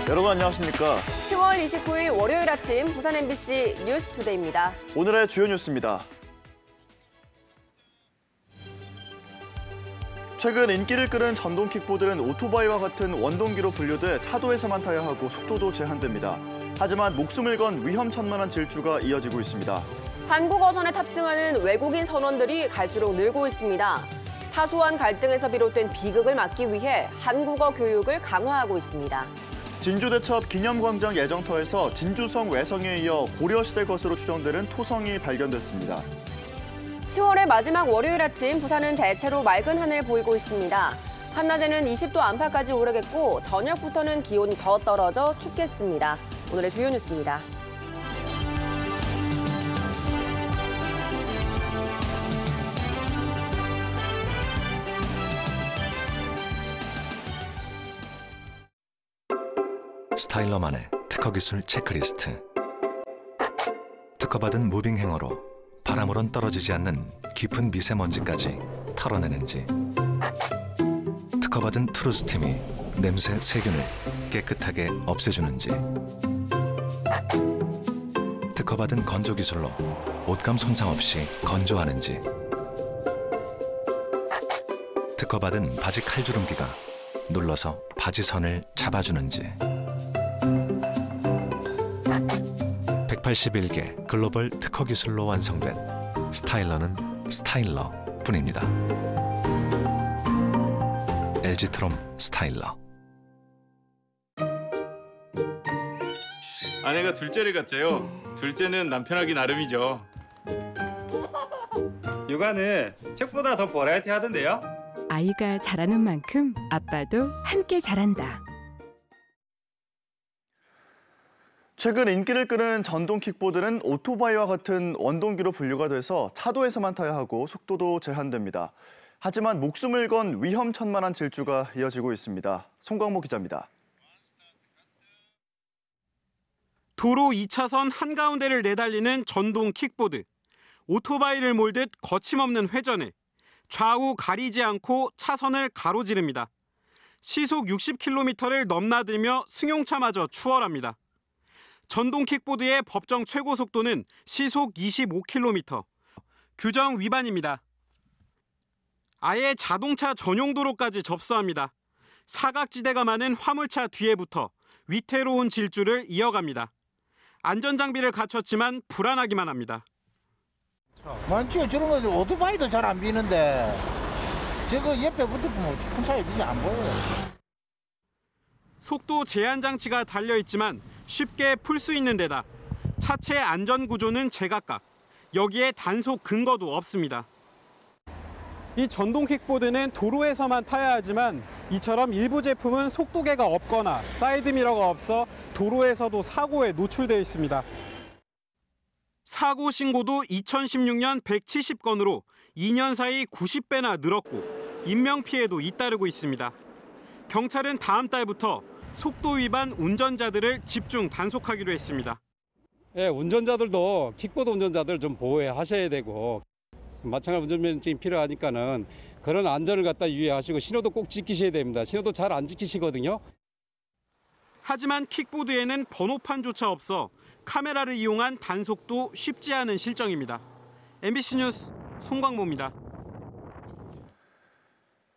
여러분 안녕하십니까? 10월 29일 월요일 아침 부산 MBC 뉴스투데이입니다. 오늘의 주요 뉴스입니다. 최근 인기를 끌은 전동 킥보드는 오토바이와 같은 원동기로 분류돼 차도에서만 타야 하고 속도도 제한됩니다. 하지만 목숨을 건 위험천만한 질주가 이어지고 있습니다. 한국어선에 탑승하는 외국인 선원들이 갈수록 늘고 있습니다. 사소한 갈등에서 비롯된 비극을 막기 위해 한국어 교육을 강화하고 있습니다. 진주대첩 기념광장 예정터에서 진주성 외성에 이어 고려시대 것으로 추정되는 토성이 발견됐습니다. 10월의 마지막 월요일 아침 부산은 대체로 맑은 하늘 보이고 있습니다. 한낮에는 20도 안팎까지 오르겠고 저녁부터는 기온이 더 떨어져 춥겠습니다. 오늘의 주요 뉴스입니다. 스타일러만의 특허 기술 체크리스트. 특허받은 무빙 행어로 바람으론 떨어지지 않는 깊은 미세먼지까지 털어내는지, 특허받은 트루스팀이 냄새 세균을 깨끗하게 없애주는지, 특허받은 건조 기술로 옷감 손상 없이 건조하는지, 특허받은 바지 칼주름기가 눌러서 바지 선을 잡아주는지, 181개 글로벌 특허 기술로 완성된 스타일러는 스타일러 뿐입니다. LG트롬 스타일러. 아내가 둘째를 갖자요. 둘째는 남편하기 나름이죠. 육아는 책보다 더 버라이티 하던데요? 아이가 잘하는 만큼 아빠도 함께 잘한다. 최근 인기를 끄는 전동 킥보드는 오토바이와 같은 원동기로 분류가 돼서 차도에서만 타야 하고 속도도 제한됩니다. 하지만 목숨을 건 위험천만한 질주가 이어지고 있습니다. 송광모 기자입니다. 도로 2차선 한가운데를 내달리는 전동 킥보드. 오토바이를 몰듯 거침없는 회전에 좌우 가리지 않고 차선을 가로지릅니다. 시속 60km를 넘나들며 승용차마저 추월합니다. 전동 킥보드의 법정 최고 속도는 시속 25km. 규정 위반입니다. 아예 자동차 전용 도로까지 접수합니다. 사각지대가 많은 화물차 뒤에부터 위태로운 질주를 이어갑니다. 안전장비를 갖췄지만 불안하기만 합니다. 많죠. 저런 거 오토바이도 잘 안 비는데 저거 옆에 붙으면 큰 차에 비게 안 보여요. 속도 제한 장치가 달려있지만 쉽게 풀 수 있는 데다 차체 안전 구조는 제각각. 여기에 단속 근거도 없습니다. 이 전동 킥보드는 도로에서만 타야 하지만 이처럼 일부 제품은 속도계가 없거나 사이드미러가 없어 도로에서도 사고에 노출되어 있습니다. 사고 신고도 2016년 170건으로 2년 사이 90배나 늘었고 인명피해도 잇따르고 있습니다. 경찰은 다음 달부터 속도 위반 운전자들을 집중 단속하기로 했습니다. 예, 운전자들도 킥보드 운전자들 좀 보호하셔야 되고 마찬가지로 운전면허증이 필요하니까는 그런 안전을 갖다 유의하시고 신호도 꼭 지키셔야 됩니다. 신호도 잘 안 지키시거든요. 하지만 킥보드에는 번호판조차 없어 카메라를 이용한 단속도 쉽지 않은 실정입니다. MBC 뉴스 송광모입니다.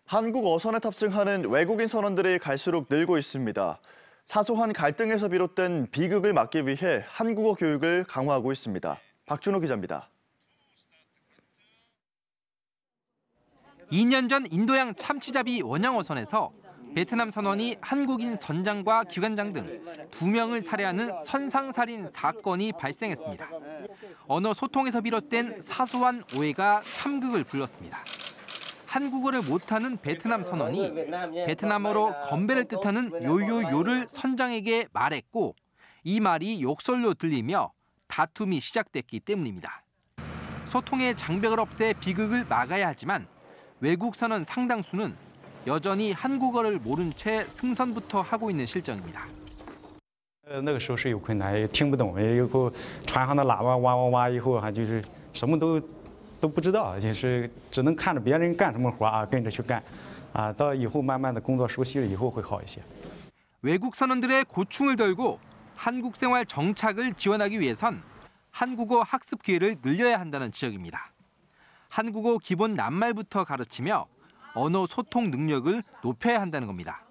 한국 어선에 탑승하는 외국인 선원들이 갈수록 늘고 있습니다. 사소한 갈등에서 비롯된 비극을 막기 위해 한국어 교육을 강화하고 있습니다. 박준호 기자입니다. 2년 전 인도양 참치잡이 원양어선에서 베트남 선원이 한국인 선장과 기관장 등 2명을 살해하는 선상살인 사건이 발생했습니다. 언어 소통에서 비롯된 사소한 오해가 참극을 불렀습니다. 한국어를 못하는 베트남 선원이 베트남어로 건배를 뜻하는 요요요를 선장에게 말했고 이 말이 욕설로 들리며 다툼이 시작됐기 때문입니다. 소통의 장벽을 없애 비극을 막아야 하지만 외국 선원 상당수는 여전히 한국어를 모른 채 승선부터 하고 있는 실정입니다. 那个时候是有困难，也听不懂，以后船上的喇叭哇哇哇，以后就是什么都不知道，就是只能看着别人干什么活啊，跟着去干，到以后慢慢的工作熟悉了以后会好一些。 외국 선원들의 고충을 덜고 한국 생활 정착을 지원하기 위해선 한국어 학습 기회를 늘려야 한다는 지적입니다. 한국어 기본 낱말부터 가르치며 언어 소통 능력을 높여야 한다는 겁니다.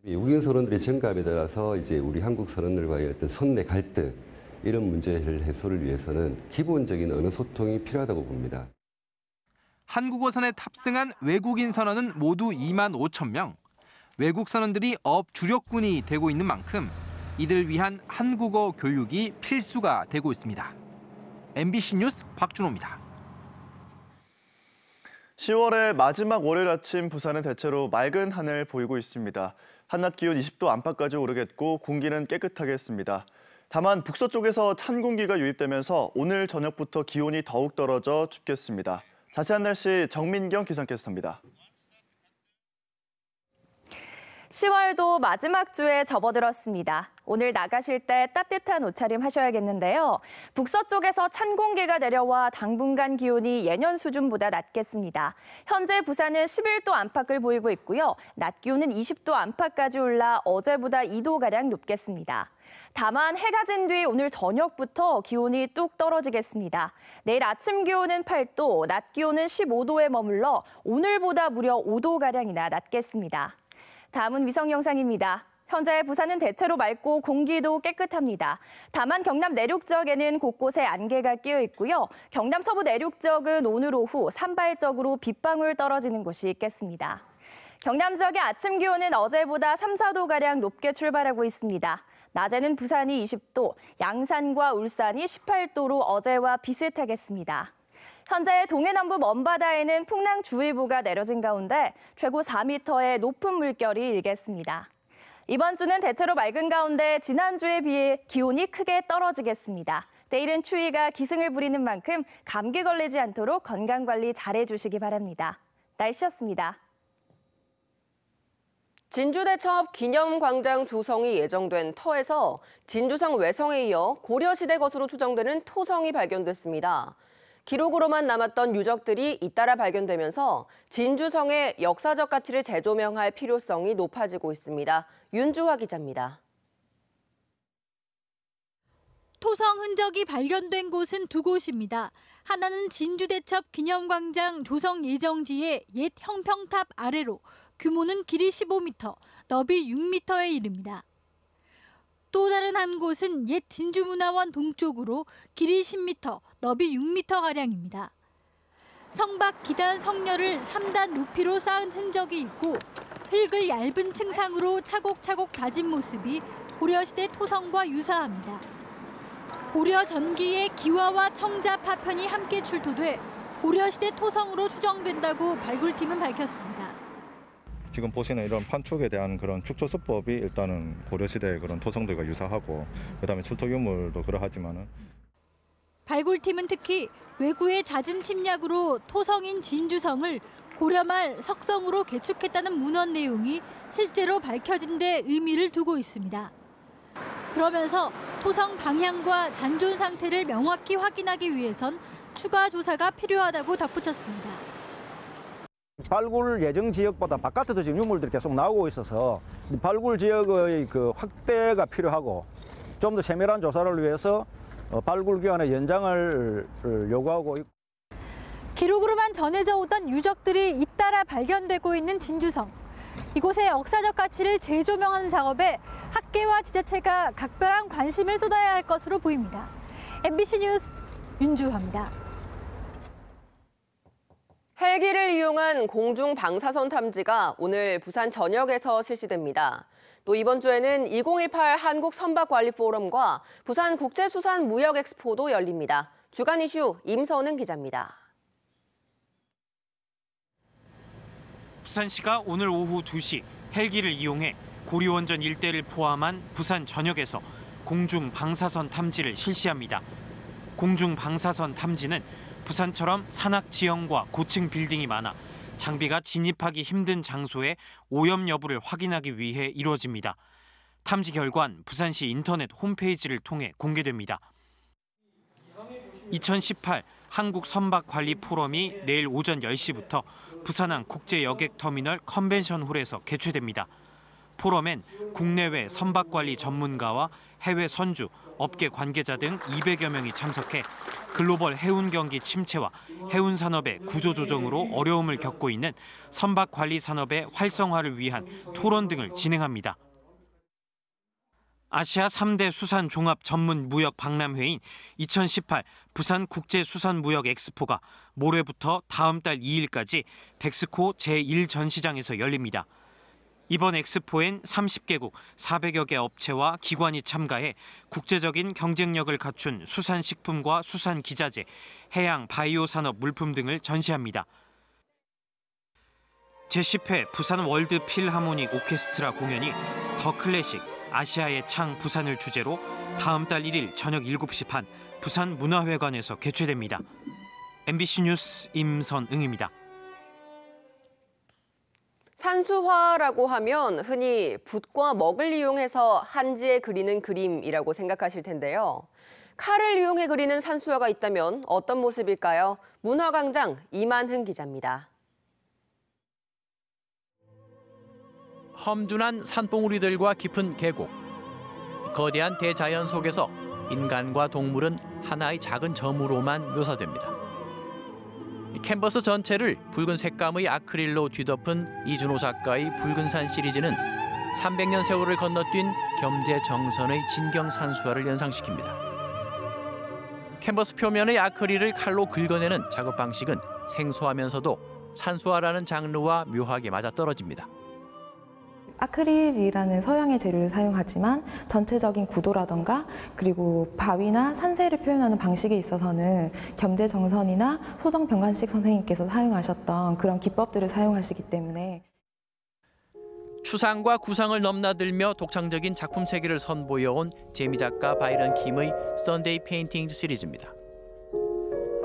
외국인 선원들의 증감에 따라서 이제 우리 한국 선원들과의 어떤 선내 갈등 이런 문제를 해소를 위해서는 기본적인 언어 소통이 필요하다고 봅니다. 한국어선에 탑승한 외국인 선원은 모두 2만 5천 명. 외국 선원들이 업 주력군이 되고 있는 만큼 이들을 위한 한국어 교육이 필수가 되고 있습니다. MBC 뉴스 박준호입니다. 10월의 마지막 월요일 아침 부산은 대체로 맑은 하늘 보이고 있습니다. 한낮 기온 20도 안팎까지 오르겠고 공기는 깨끗하겠습니다. 다만 북서쪽에서 찬 공기가 유입되면서 오늘 저녁부터 기온이 더욱 떨어져 춥겠습니다. 자세한 날씨 정민경 기상캐스터입니다. 10월도 마지막 주에 접어들었습니다. 오늘 나가실 때 따뜻한 옷차림 하셔야겠는데요. 북서쪽에서 찬 공기가 내려와 당분간 기온이 예년 수준보다 낮겠습니다. 현재 부산은 11도 안팎을 보이고 있고요. 낮 기온은 20도 안팎까지 올라 어제보다 2도가량 높겠습니다. 다만 해가 진 뒤 오늘 저녁부터 기온이 뚝 떨어지겠습니다. 내일 아침 기온은 8도, 낮 기온은 15도에 머물러 오늘보다 무려 5도가량이나 낮겠습니다. 다음은 위성 영상입니다. 현재 부산은 대체로 맑고 공기도 깨끗합니다. 다만 경남 내륙 지역에는 곳곳에 안개가 끼어 있고요. 경남 서부 내륙 지역은 오늘 오후 산발적으로 빗방울 떨어지는 곳이 있겠습니다. 경남 지역의 아침 기온은 어제보다 3, 4도가량 높게 출발하고 있습니다. 낮에는 부산이 20도, 양산과 울산이 18도로 어제와 비슷하겠습니다. 현재 동해남부 먼바다에는 풍랑주의보가 내려진 가운데 최고 4m의 높은 물결이 일겠습니다. 이번 주는 대체로 맑은 가운데 지난주에 비해 기온이 크게 떨어지겠습니다. 내일은 추위가 기승을 부리는 만큼 감기 걸리지 않도록 건강관리 잘해주시기 바랍니다. 날씨였습니다. 진주대첩 기념광장 조성이 예정된 터에서 진주성 외성에 이어 고려시대 것으로 추정되는 토성이 발견됐습니다. 기록으로만 남았던 유적들이 잇따라 발견되면서 진주성의 역사적 가치를 재조명할 필요성이 높아지고 있습니다. 윤주화 기자입니다. 토성 흔적이 발견된 곳은 두 곳입니다. 하나는 진주대첩 기념광장 조성 예정지의 옛 형평탑 아래로 규모는 길이 15m, 너비 6m에 이릅니다. 또 다른 한 곳은 옛 진주문화원 동쪽으로 길이 10m, 너비 6m가량입니다. 성박 기단 성녀를 3단 높이로 쌓은 흔적이 있고 흙을 얇은 층상으로 차곡차곡 다진 모습이 고려시대 토성과 유사합니다. 고려 전기의 기와와 청자 파편이 함께 출토돼 고려시대 토성으로 추정된다고 발굴팀은 밝혔습니다. 지금 보시는 이런 판촉에 대한 그런 축조 수법이 일단은 고려시대의 그런 토성들과 유사하고 그다음에 출토 유물도 그러하지만은 발굴팀은 특히 외구의 잦은 침략으로 토성인 진주성을 고려말 석성으로 개축했다는 문헌 내용이 실제로 밝혀진 데 의미를 두고 있습니다. 그러면서 토성 방향과 잔존 상태를 명확히 확인하기 위해선 추가 조사가 필요하다고 덧붙였습니다. 발굴 예정 지역보다 바깥에도 지금 유물들이 계속 나오고 있어서 발굴 지역의 그 확대가 필요하고 좀 더 세밀한 조사를 위해서 발굴 기간의 연장을 요구하고 있고. 기록으로만 전해져 오던 유적들이 잇따라 발견되고 있는 진주성. 이곳의 역사적 가치를 재조명하는 작업에 학계와 지자체가 각별한 관심을 쏟아야 할 것으로 보입니다. MBC 뉴스 윤주화입니다. 헬기를 이용한 공중 방사선 탐지가 오늘 부산 전역에서 실시됩니다. 또 이번 주에는 2018 한국 선박 관리 포럼과 부산 국제수산 무역 엑스포도 열립니다. 주간 이슈 임선은 기자입니다. 부산시가 오늘 오후 2시 헬기를 이용해 고리원전 일대를 포함한 부산 전역에서 공중 방사선 탐지를 실시합니다. 공중 방사선 탐지는 부산처럼 산악 지형과 고층 빌딩이 많아 장비가 진입하기 힘든 장소의 오염 여부를 확인하기 위해 이루어집니다. 탐지 결과는 부산시 인터넷 홈페이지를 통해 공개됩니다. 2018 한국 선박 관리 포럼이 내일 오전 10시부터 부산항 국제여객터미널 컨벤션홀에서 개최됩니다. 포럼엔 국내외 선박관리 전문가와 해외 선주, 업계 관계자 등 200여 명이 참석해 글로벌 해운 경기 침체와 해운 산업의 구조조정으로 어려움을 겪고 있는 선박 관리 산업의 활성화를 위한 토론 등을 진행합니다. 아시아 3대 수산 종합 전문 무역 박람회인 2018 부산 국제수산무역 엑스포가 모레부터 다음 달 2일까지 백스코 제1전시장에서 열립니다. 이번 엑스포엔 30개국 400여 개 업체와 기관이 참가해 국제적인 경쟁력을 갖춘 수산식품과 수산기자재, 해양 바이오 산업 물품 등을 전시합니다. 제10회 부산 월드 필하모닉 오케스트라 공연이 더 클래식 아시아의 창 부산을 주제로 다음 달 1일 저녁 7시 반 부산 문화회관에서 개최됩니다. MBC 뉴스 임선응입니다. 산수화라고 하면 흔히 붓과 먹을 이용해서 한지에 그리는 그림이라고 생각하실 텐데요. 칼을 이용해 그리는 산수화가 있다면 어떤 모습일까요? 문화광장 이만흥 기자입니다. 험준한 산봉우리들과 깊은 계곡, 거대한 대자연 속에서 인간과 동물은 하나의 작은 점으로만 묘사됩니다. 캔버스 전체를 붉은 색감의 아크릴로 뒤덮은 이준호 작가의 붉은산 시리즈는 300년 세월을 건너뛴 겸재정선의 진경산수화를 연상시킵니다. 캔버스 표면의 아크릴을 칼로 긁어내는 작업 방식은 생소하면서도 산수화라는 장르와 묘하게 맞아떨어집니다. 아크릴이라는 서양의 재료를 사용하지만 전체적인 구도라던가 그리고 바위나 산세를 표현하는 방식에 있어서는 겸재정선이나 소정병관식 선생님께서 사용하셨던 그런 기법들을 사용하시기 때문에 추상과 구상을 넘나들며 독창적인 작품 세계를 선보여온 재미작가 바이런 킴의 썬데이 페인팅 시리즈입니다.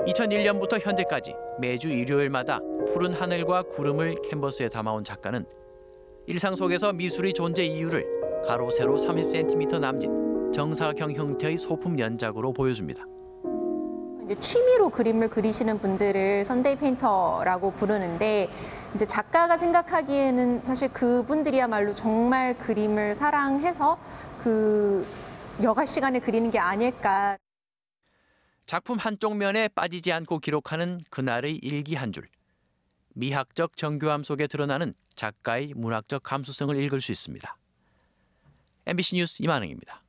2001년부터 현재까지 매주 일요일마다 푸른 하늘과 구름을 캔버스에 담아온 작가는 일상 속에서 미술의 존재 이유를 가로 세로 30cm 남짓 정사각 형태의 소품 연작으로 보여줍니다. 이제 취미로 그림을 그리시는 분들을 선데이 페인터라고 부르는데 이제 작가가 생각하기에는 사실 그분들이야말로 정말 그림을 사랑해서 그 여가 시간에 그리는 게 아닐까. 작품 한쪽 면에 빠지지 않고 기록하는 그날의 일기 한 줄. 미학적 정교함 속에 드러나는 작가의 문학적 감수성을 읽을 수 있습니다. MBC 뉴스 이만흥입니다.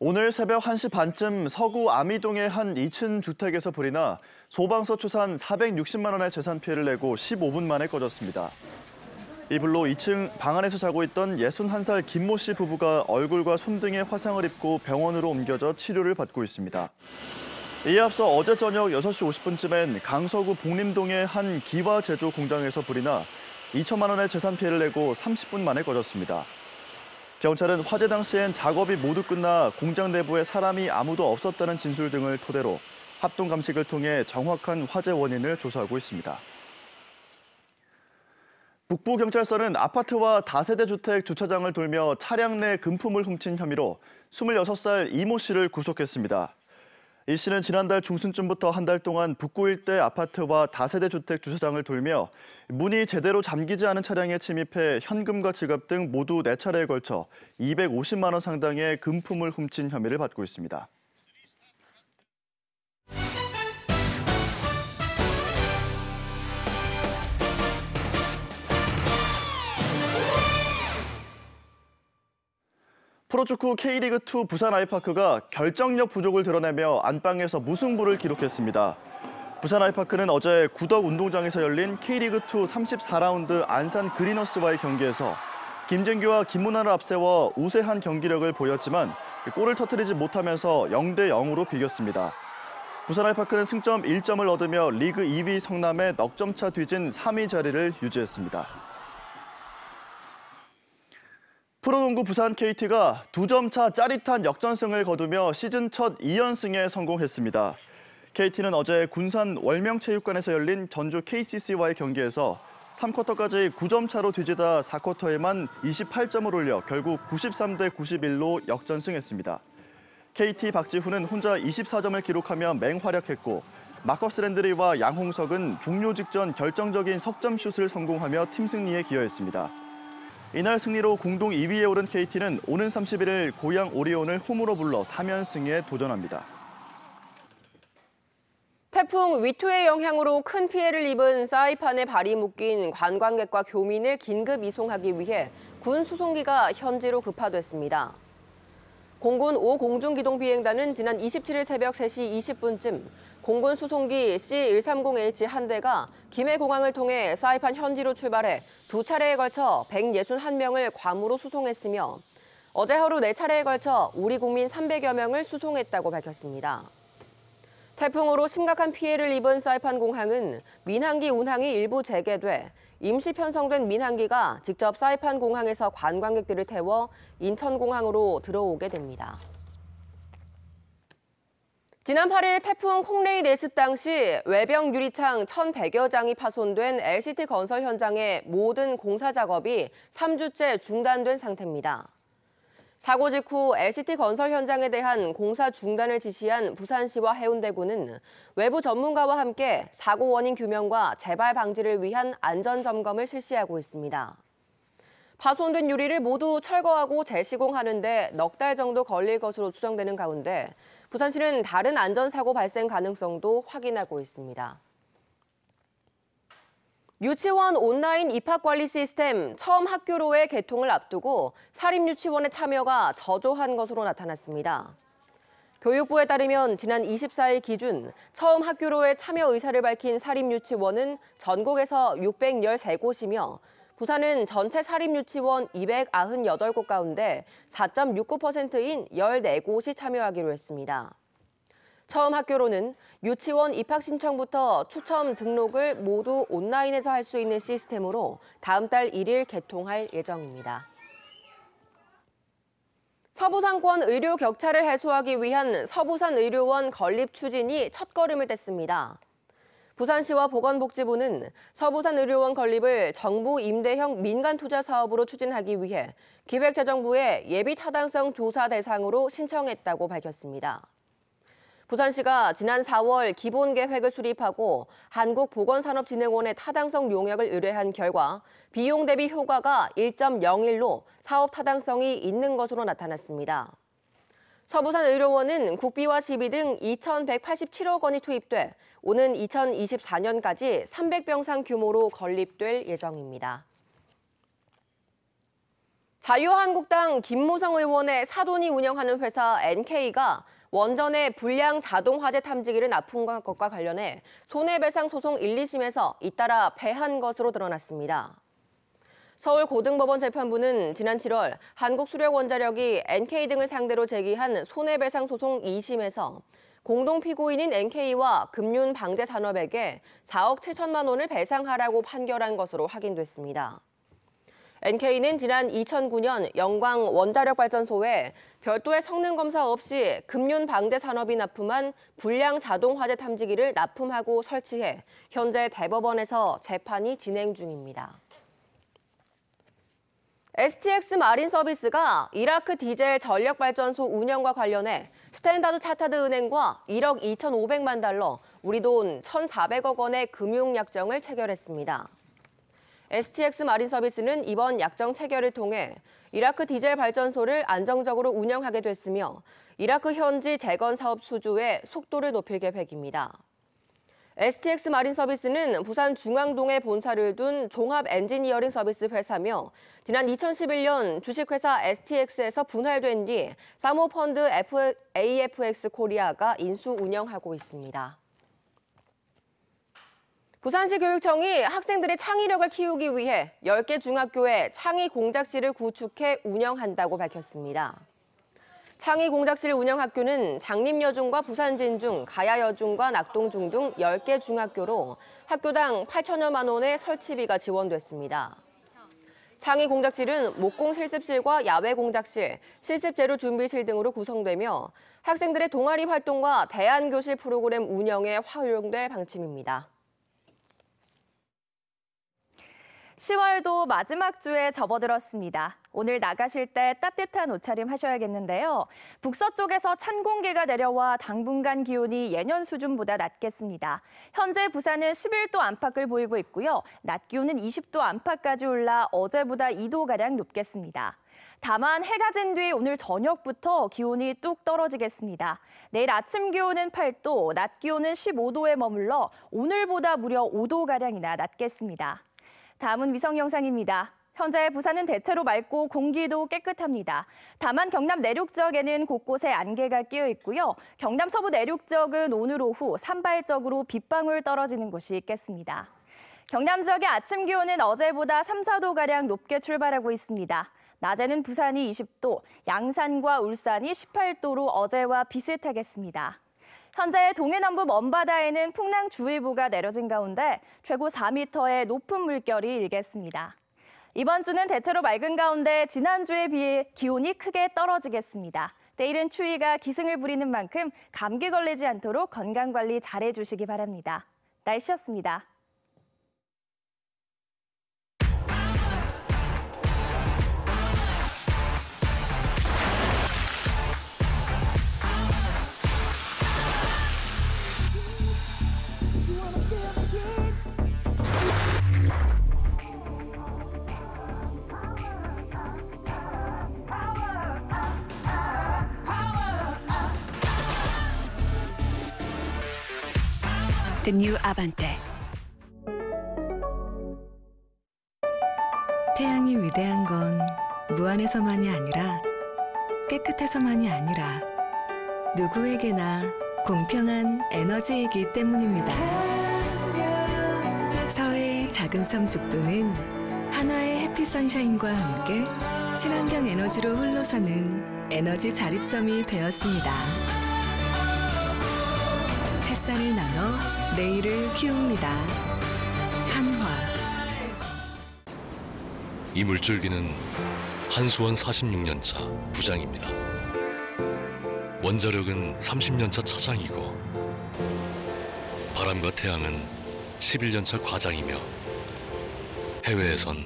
오늘 새벽 1시 반쯤 서구 아미동의 한 2층 주택에서 불이 나 소방서 추산 460만 원의 재산 피해를 내고 15분 만에 꺼졌습니다. 이 불로 2층 방 안에서 자고 있던 61살 김모 씨 부부가 얼굴과 손 등에 화상을 입고 병원으로 옮겨져 치료를 받고 있습니다. 이에 앞서 어제 저녁 6시 50분쯤엔 강서구 복림동의 한 기와 제조 공장에서 불이 나 2천만 원의 재산 피해를 내고 30분 만에 꺼졌습니다. 경찰은 화재 당시엔 작업이 모두 끝나 공장 내부에 사람이 아무도 없었다는 진술 등을 토대로 합동 감식을 통해 정확한 화재 원인을 조사하고 있습니다. 북부경찰서는 아파트와 다세대 주택 주차장을 돌며 차량 내 금품을 훔친 혐의로 26살 이모 씨를 구속했습니다. 이 씨는 지난달 중순쯤부터 한 달 동안 북구 일대 아파트와 다세대 주택 주차장을 돌며 문이 제대로 잠기지 않은 차량에 침입해 현금과 지갑 등 모두 4차례에 걸쳐 250만 원 상당의 금품을 훔친 혐의를 받고 있습니다. 프로축구 K리그2 부산 아이파크가 결정력 부족을 드러내며 안방에서 무승부를 기록했습니다. 부산 아이파크는 어제 구덕 운동장에서 열린 K리그2 34라운드 안산 그리너스와의 경기에서 김진규와 김문환을 앞세워 우세한 경기력을 보였지만 골을 터뜨리지 못하면서 0대 0으로 비겼습니다. 부산 아이파크는 승점 1점을 얻으며 리그 2위 성남에 넉 점 차 뒤진 3위 자리를 유지했습니다. 프로농구 부산 KT가 2점 차 짜릿한 역전승을 거두며 시즌 첫 2연승에 성공했습니다. KT는 어제 군산 월명체육관에서 열린 전주 KCC와의 경기에서 3쿼터까지 9점 차로 뒤지다 4쿼터에만 28점을 올려 결국 93대 91로 역전승했습니다. KT 박지훈은 혼자 24점을 기록하며 맹활약했고 마커스 랜드리와 양홍석은 종료 직전 결정적인 석점슛을 성공하며 팀 승리에 기여했습니다. 이날 승리로 공동 2위에 오른 KT는 오는 31일 고양 오리온을 홈으로 불러 3연승에 도전합니다. 태풍 위투의 영향으로 큰 피해를 입은 사이판에 발이 묶인 관광객과 교민을 긴급 이송하기 위해 군 수송기가 현지로 급파됐습니다. 공군 5공중기동비행단은 지난 27일 새벽 3시 20분쯤 공군 수송기 C-130H 한 대가 김해공항을 통해 사이판 현지로 출발해 두 차례에 걸쳐 161명을 괌으로 수송했으며 어제 하루 4차례에 걸쳐 우리 국민 300여 명을 수송했다고 밝혔습니다. 태풍으로 심각한 피해를 입은 사이판 공항은 민항기 운항이 일부 재개돼 임시 편성된 민항기가 직접 사이판 공항에서 관광객들을 태워 인천공항으로 들어오게 됩니다. 지난 8일 태풍 콩레이 내습 당시 외벽 유리창 1,100여 장이 파손된 LCT 건설 현장의 모든 공사 작업이 3주째 중단된 상태입니다. 사고 직후 LCT 건설 현장에 대한 공사 중단을 지시한 부산시와 해운대구는 외부 전문가와 함께 사고 원인 규명과 재발 방지를 위한 안전 점검을 실시하고 있습니다. 파손된 유리를 모두 철거하고 재시공하는 데 넉 달 정도 걸릴 것으로 추정되는 가운데 부산시는 다른 안전사고 발생 가능성도 확인하고 있습니다. 유치원 온라인 입학관리 시스템 처음 학교로의 개통을 앞두고 사립유치원의 참여가 저조한 것으로 나타났습니다. 교육부에 따르면 지난 24일 기준 처음 학교로의 참여 의사를 밝힌 사립유치원은 전국에서 613곳이며 부산은 전체 사립유치원 298곳 가운데 4.69%인 14곳이 참여하기로 했습니다. 처음 학교로는 유치원 입학 신청부터 추첨 등록을 모두 온라인에서 할 수 있는 시스템으로 다음 달 1일 개통할 예정입니다. 서부상권 의료 격차를 해소하기 위한 서부산 의료원 건립 추진이 첫걸음을 뗐습니다. 부산시와 보건복지부는 서부산 의료원 건립을 정부 임대형 민간투자 사업으로 추진하기 위해 기획재정부에 예비 타당성 조사 대상으로 신청했다고 밝혔습니다. 부산시가 지난 4월 기본계획을 수립하고 한국보건산업진흥원에 타당성 용역을 의뢰한 결과 비용 대비 효과가 1.01로 사업 타당성이 있는 것으로 나타났습니다. 서부산 의료원은 국비와 시비 등 2,187억 원이 투입돼 오는 2024년까지 300병상 규모로 건립될 예정입니다. 자유한국당 김무성 의원의 사돈이 운영하는 회사 NK가 원전의 불량 자동 화재 탐지기를 납품한 것과 관련해 손해배상 소송 1, 2심에서 잇따라 패한 것으로 드러났습니다. 서울고등법원 재판부는 지난 7월 한국수력원자력이 NK 등을 상대로 제기한 손해배상 소송 2심에서 공동피고인인 NK와 금융방재산업에게 4억 7천만 원을 배상하라고 판결한 것으로 확인됐습니다. NK는 지난 2009년 영광 원자력발전소에 별도의 성능 검사 없이 금융방재산업이 납품한 불량 자동 화재 탐지기를 납품하고 설치해 현재 대법원에서 재판이 진행 중입니다. STX 마린 서비스가 이라크 디젤 전력발전소 운영과 관련해 스탠다드 차타드 은행과 1억 2,500만 달러, 우리 돈 1,400억 원의 금융약정을 체결했습니다. STX 마린 서비스는 이번 약정 체결을 통해 이라크 디젤 발전소를 안정적으로 운영하게 됐으며 이라크 현지 재건 사업 수주의 속도를 높일 계획입니다. STX 마린 서비스는 부산 중앙동에 본사를 둔 종합 엔지니어링 서비스 회사며 지난 2011년 주식회사 STX에서 분할된 뒤 사모펀드 AFX 코리아가 인수 운영하고 있습니다. 부산시 교육청이 학생들의 창의력을 키우기 위해 10개 중학교에 창의 공작실을 구축해 운영한다고 밝혔습니다. 창의 공작실 운영 학교는 장림여중과 부산진중, 가야여중과 낙동중 등 10개 중학교로 학교당 8천여만 원의 설치비가 지원됐습니다. 창의 공작실은 목공 실습실과 야외 공작실, 실습 재료 준비실 등으로 구성되며 학생들의 동아리 활동과 대안교실 프로그램 운영에 활용될 방침입니다. 10월도 마지막 주에 접어들었습니다. 오늘 나가실 때 따뜻한 옷차림 하셔야겠는데요. 북서쪽에서 찬 공기가 내려와 당분간 기온이 예년 수준보다 낮겠습니다. 현재 부산은 11도 안팎을 보이고 있고요. 낮 기온은 20도 안팎까지 올라 어제보다 2도가량 높겠습니다. 다만 해가 진 뒤 오늘 저녁부터 기온이 뚝 떨어지겠습니다. 내일 아침 기온은 8도, 낮 기온은 15도에 머물러 오늘보다 무려 5도가량이나 낮겠습니다. 다음은 위성 영상입니다. 현재 부산은 대체로 맑고 공기도 깨끗합니다. 다만 경남 내륙 지역에는 곳곳에 안개가 끼어 있고요. 경남 서부 내륙 지역은 오늘 오후 산발적으로 빗방울 떨어지는 곳이 있겠습니다. 경남 지역의 아침 기온은 어제보다 3, 4도가량 높게 출발하고 있습니다. 낮에는 부산이 20도, 양산과 울산이 18도로 어제와 비슷하겠습니다. 현재 동해남부 먼바다에는 풍랑주의보가 내려진 가운데 최고 4m의 높은 물결이 일겠습니다. 이번 주는 대체로 맑은 가운데 지난주에 비해 기온이 크게 떨어지겠습니다. 내일은 추위가 기승을 부리는 만큼 감기 걸리지 않도록 건강관리 잘해주시기 바랍니다. 날씨였습니다. The New Avante. 태양이 위대한 건 무한해서만이 아니라 깨끗해서만이 아니라 누구에게나 공평한 에너지이기 때문입니다. 서해의 작은 섬 죽도는 한화의 해피 선샤인과 함께 친환경 에너지로 흘러사는 에너지 자립섬이 되었습니다. 햇살을 나눠 내일을 키웁니다. 한화. 이 물줄기는 한수원 46년차 부장입니다. 원자력은 30년차 차장이고 바람과 태양은 11년차 과장이며 해외에선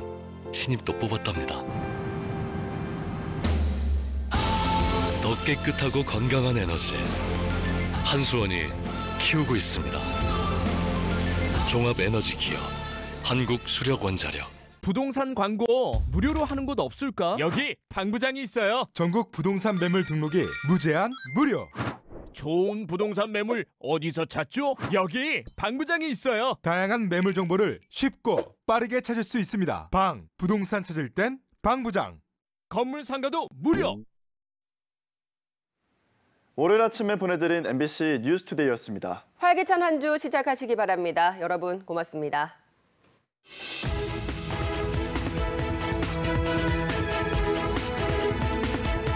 신입도 뽑았답니다. 더 깨끗하고 건강한 에너지 한수원이 키우고 있습니다. 종합 에너지 기업 한국수력원자력. 부동산 광고 무료로 하는 곳 없을까? 여기 방부장이 있어요. 전국 부동산 매물 등록이 무제한 무료. 좋은 부동산 매물 어디서 찾죠? 여기 방부장이 있어요. 다양한 매물 정보를 쉽고 빠르게 찾을 수 있습니다. 부동산 찾을 땐 방부장. 건물 상가도 무료. 월요일 아침에 보내드린 MBC 뉴스투데이였습니다. 활기찬 한 주 시작하시기 바랍니다. 여러분 고맙습니다.